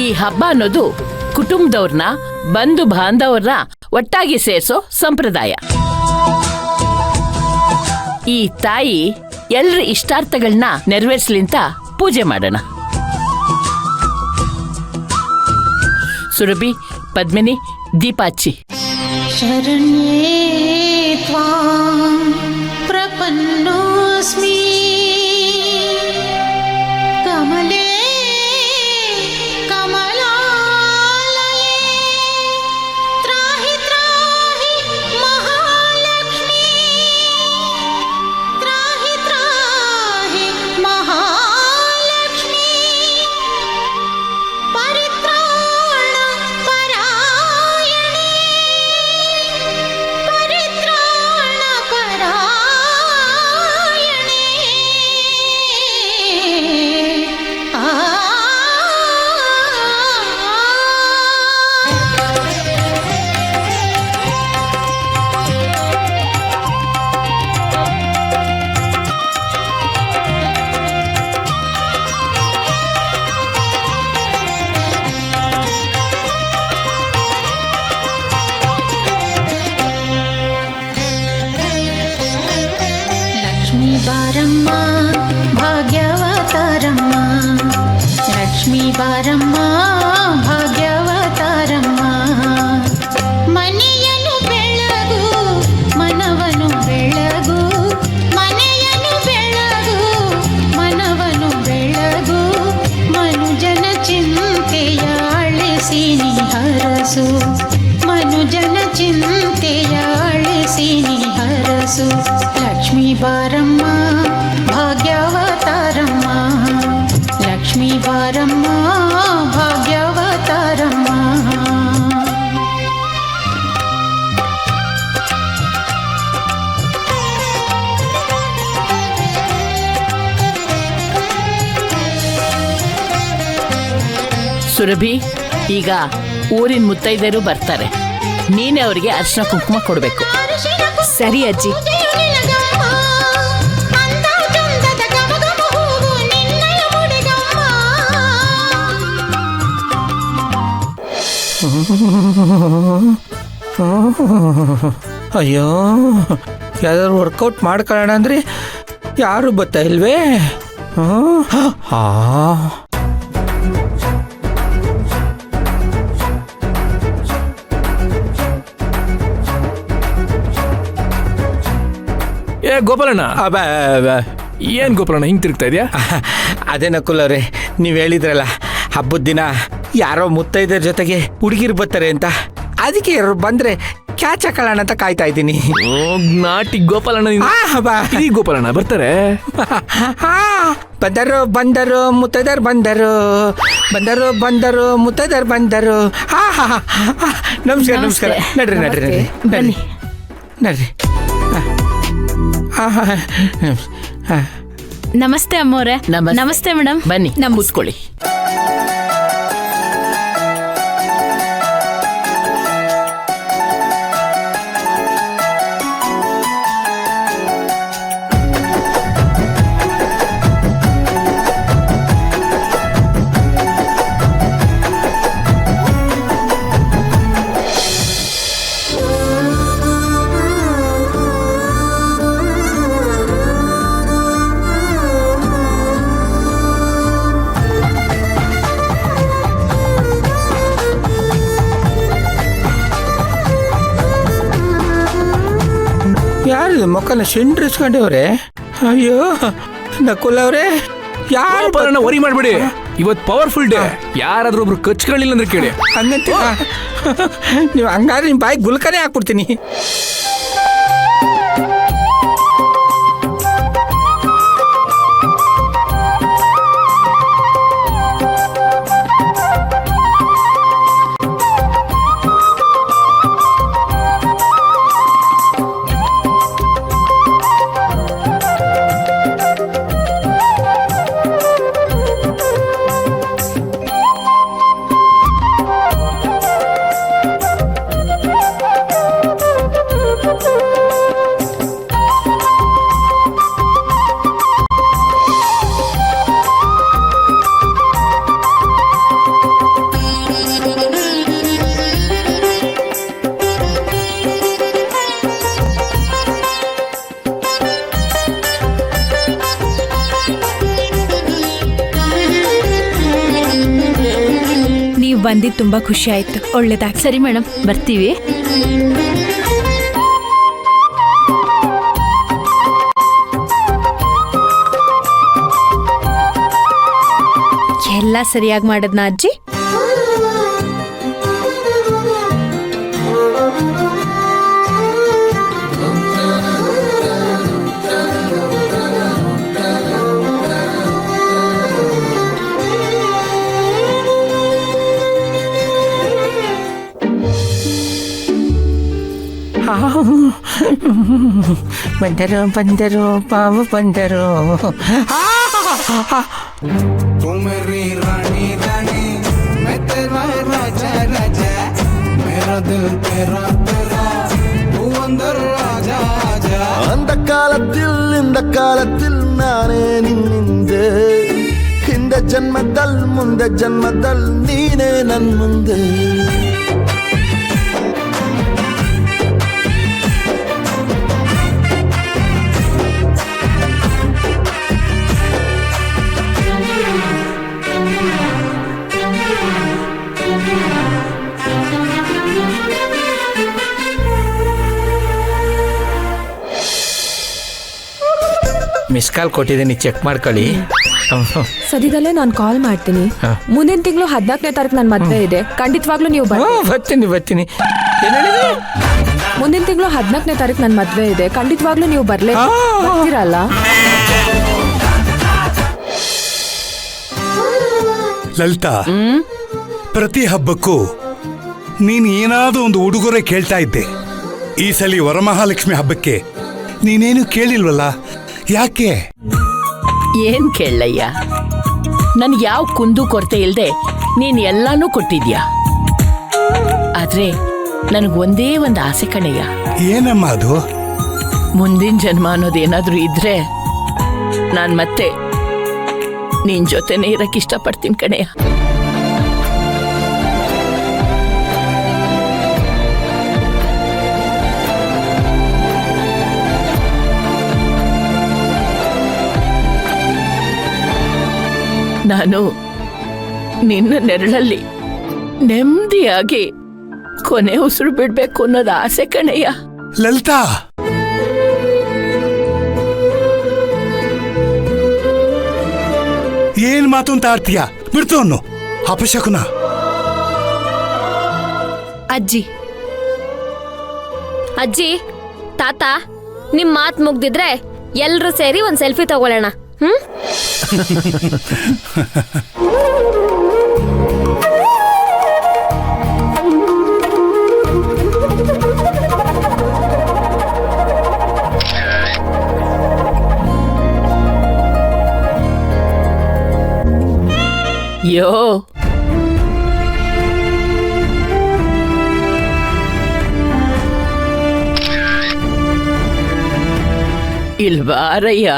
ಈ ಹಬ್ಬ ಅನ್ನೋದು ಕುಟುಂಬದವ್ರನ್ನ ಬಂಧು ಬಾಂಧವರನ್ನ ಒಟ್ಟಾಗಿ ಸೇರಿಸೋ ಸಂಪ್ರದಾಯ. ಈ ತಾಯಿ ಎಲ್ರ ಇಷ್ಟಾರ್ಥಗಳನ್ನ ನೆರವೇರಿಸಲಿ ಅಂತ ಪೂಜೆ ಮಾಡೋಣ. ಸುರಭಿ, ಪದ್ಮಿನಿ, ದೀಪ ಹಚ್ಚಿ. ಶರಣ್ಯೇ ತ್ವಾಂ ಪ್ರಪನ್ನೋಸ್ಮಿ ಕಮಲೇ ಕಮಲಾಲಯೇ ತ್ರಾಹಿ ತ್ರಾಹಿ ಮಹಾಲಕ್ಷ್ಮೀ ತ್ರಾಹಿ ತ್ರಾಹಿ ಮಹಾಲಕ್ಷ್ಮೀ ಪರಿತ್ರಾಣ ಪರಾಯಣೇ ಪರಿತ್ರಾಣ ಪರಾಯಣೇ ಲಕ್ಷ್ಮೀ ಬಾರಮ್ಮ ಭಾಗ್ಯವತಾರಮ್ಮ ಲಕ್ಷ್ಮೀ ಬಾರಮ್ಮ ಭಾಗ್ಯವತಾರಮ್ಮ ಮನೆಯನ್ನು ಬೆಳಗು ಮನವನು ಬೆಳಗು ಮನೆಯನ್ನು ಬೆಳಗು ಮನವನು ಬೆಳಗು ಮನುಜನ ಚಿಂತೆಯ ಅಳಿಸಿ ನೀ ಹರಸು ಮನುಜನ ಚಿಂತೆಯ ಅಳಿಸಿ ನೀ ಹರಸು ಲಕ್ಷ್ಮೀ ಬಾರಮ್ಮ ಭಾಗ್ಯವತಾರಮ್ಮ ಲಕ್ಷ್ಮೀ ಬಾರಮ್ಮ ಭಾಗ್ಯವತಾರಮ್ಮ ಸುರಭಿ, ಈಗ ಊರಿನ ಮುತ್ತೈದೆಯರು ಬರ್ತಾರೆ. ನೀನೇ ಅವರಿಗೆ ಅರಿಶಿನ ಕುಂಕುಮ ಕೊಡಬೇಕು. ಸರಿ ಅಜ್ಜಿ. ಅಯ್ಯೋ, ಯಾವ್ದಾದ್ರು ವರ್ಕೌಟ್ ಮಾಡ್ಕೊಳ್ಳೋಣ ಅಂದ್ರೆ ಯಾರು ಬರ್ತಾ ಇಲ್ವೇ? ಏ ಗೋಪಾಲಣ್ಣ, ಏನ್ ಗೋಪಾಲಣ್ಣ ಹಿಂಗ್ ತಿರುಗ್ತಾ ಇದೆಯಾ? ಅದೇ ನಕುಲವ್ರೆ, ನೀವು ಹೇಳಿದ್ರಲ್ಲ ಹಬ್ಬದ ದಿನ ಯಾರೋ ಮುತ್ತೈದರ ಜೊತೆಗೆ ಹುಡುಗಿರು ಬರ್ತಾರೆ ಅಂತ, ಅದಕ್ಕೆ ಯಾರು ಬಂದ್ರೆ ಕ್ಯಾಚ್ ಹಾಕೊಳ್ಳೋಣ ಅಂತ ಕಾಯ್ತಾ ಇದ್ದೀನಿ. ನಾಟಿ ಗೋಪಾಲಣ್ಣ, ಈ ಗೋಪಾಲಣ್ಣ ಬರ್ತಾರೆ. ಬಂದರು ಬಂದರು ಮುತ್ತೈದರ್ ಬಂದರು, ಬಂದರು ಬಂದರು ಮುತ್ತೈದರ್ ಬಂದರು. ನಮಸ್ಕಾರ ನಮಸ್ಕಾರ. ನಡ್ರಿ ನಡ್ರಿ ನಡ್ರಿ ನಡ್ರಿ ನಡ್ರಿ. ನಮಸ್ತೆ ಅಮ್ಮೋರೆ. ನಮಸ್ತೆ ಮೇಡಮ್. ಬನ್ನಿ ಕೂತ್ಕೊಳ್ಳಿ. ಯಾರು ಮಕ್ಕಳನ್ನ ಶೆಂಡ್ರಿಸ್ಕೊಂಡವ್ರೆ? ಅಯ್ಯೋ ನಕುಲವ್ರೆ, ಯಾರು ವರಿ ಮಾಡ್ಬೇಡಿ, ಇವತ್ತು ಪವರ್ಫುಲ್ ಡೇ. ಯಾರಾದ್ರೂ ಒಬ್ರು ಕಚ್ಕೊಳ್ಳಿಲ್ಲ ಅಂದ್ರೆ ಕೇಳಿ. ಹಂಗಂತ ನೀವು ಹಂಗಾದ್ರೆ ನಿಮ್ಮ ಬಾಯಿ ಗುಲ್ಕನೇ ಹಾಕ್ಬಿಡ್ತೀನಿ. ನೀವು ಬಂದಿದ್ದು ತುಂಬಾ ಖುಷಿ ಆಯ್ತು. ಒಳ್ಳೇದಾಗಿ. ಸರಿ ಮೇಡಮ್, ಬರ್ತೀವಿ. ಎಲ್ಲ ಸರಿಯಾಗಿ ಮಾಡದ್ನ ಅಜ್ಜಿ? ಬಂದರು ಬಂದರು ಬಾವು ಬಂದರು. तू मेरी रानी रानी, मैं तेरा राजा राजा, मेरा दिल तेरा तेरा, तू अंदर आजा आजा. அந்த காலத்தில் இந்த காலத்தில் நானே நின்னிந்து இந்த ஜன்மதல் ಮುಂದೆ ಜನ್ಮದಲ್ ನೀನೇ ನನ್ ಮುಂದೆ. ಮಿಸ್ ಕಾಲ್ ಕೊಟ್ಟಿದ್ದೀನಿ, ಚೆಕ್ ಮಾಡ್ಕೊಳ್ಳಿ. ಸದ್ಯದಲ್ಲೇ ನಾನು ಕಾಲ್ ಮಾಡ್ತೀನಿ. ಮುಂದಿನ ತಿಂಗಳು 14ನೇ ತಾರೀಕು ನನ್ನ ಮದುವೆ ಇದೆ. ಖಂಡಿತವಾಗ್ಲೂ ನೀವು ಬರ್ತೀನಿ ಬರ್ತೀನಿ. ಏನ್ ಹೇಳಿದ್ರಿ? ಮುಂದಿನ ತಿಂಗಳು 14ನೇ ತಾರೀಕು ನನ್ನ ಮದುವೆ ಇದೆ. ಖಂಡಿತವಾಗ್ಲೂ ನೀವು ಬರ್ತೀರಲ್ಲ? ಲಲಿತಾ, ಪ್ರತಿ ಹಬ್ಬಕ್ಕೂ ನೀನ್ ಏನಾದ್ರೂ ಒಂದು ಉಡುಗೊರೆ ಕೇಳ್ತಾ ಇದ್ದೆ. ಈ ಸಲ ವರಮಹಾಲಕ್ಷ್ಮಿ ಹಬ್ಬಕ್ಕೆ ನೀನೇನು ಕೇಳಿಲ್ವಲ್ಲ, ಯಾಕೆ? ಏನ್ ಕೇಳಯ್ಯ, ನನ್ ಯಾವ ಕುಂದು ಕೊರತೆ ಇಲ್ದೆ ನೀನ್ ಎಲ್ಲಾನು ಕೊಟ್ಟಿದ್ಯಾ. ಆದ್ರೆ ನನಗೊಂದೇ ಒಂದು ಆಸೆ ಕಣಯ್ಯ. ಏನಮ್ಮ ಅದು? ಮುಂದಿನ ಜನ್ಮ ಅನ್ನೋದೇನಾದ್ರೂ ಇದ್ರೆ ನಾನ್ ಮತ್ತೆ ನಿನ್ ಜೊತೆನೇ ಇರಕ್ ಇಷ್ಟಪಡ್ತೀನಿ ಕಣಯ್ಯ. ನಾನು ನಿನ್ನ ನೆರಳಲ್ಲಿ ನೆಮ್ಮದಿಯಾಗಿ ಕೊನೆ ಉಸಿರು ಬಿಡ್ಬೇಕು ಅನ್ನೋದು ಆಸೆ ಕಣಯ್ಯ. ಲಲಿತಾ, ಏನ್ ಮಾತು ಅಂತ ಆಡ್ತೀಯ? ಬಿಡ್ತು ಅನ್ನು ಅಪಶಕುನ. ಅಜ್ಜಿ ಅಜ್ಜಿ, ತಾತ, ನಿಮ್ ಮಾತ್ ಮುಗ್ದಿದ್ರೆ ಎಲ್ರೂ ಸೇರಿ ಒಂದ್ ಸೆಲ್ಫಿ ತಗೊಳ್ಳೋಣ. ಯೋ, ಇಲ್ವಾರಯ್ಯ.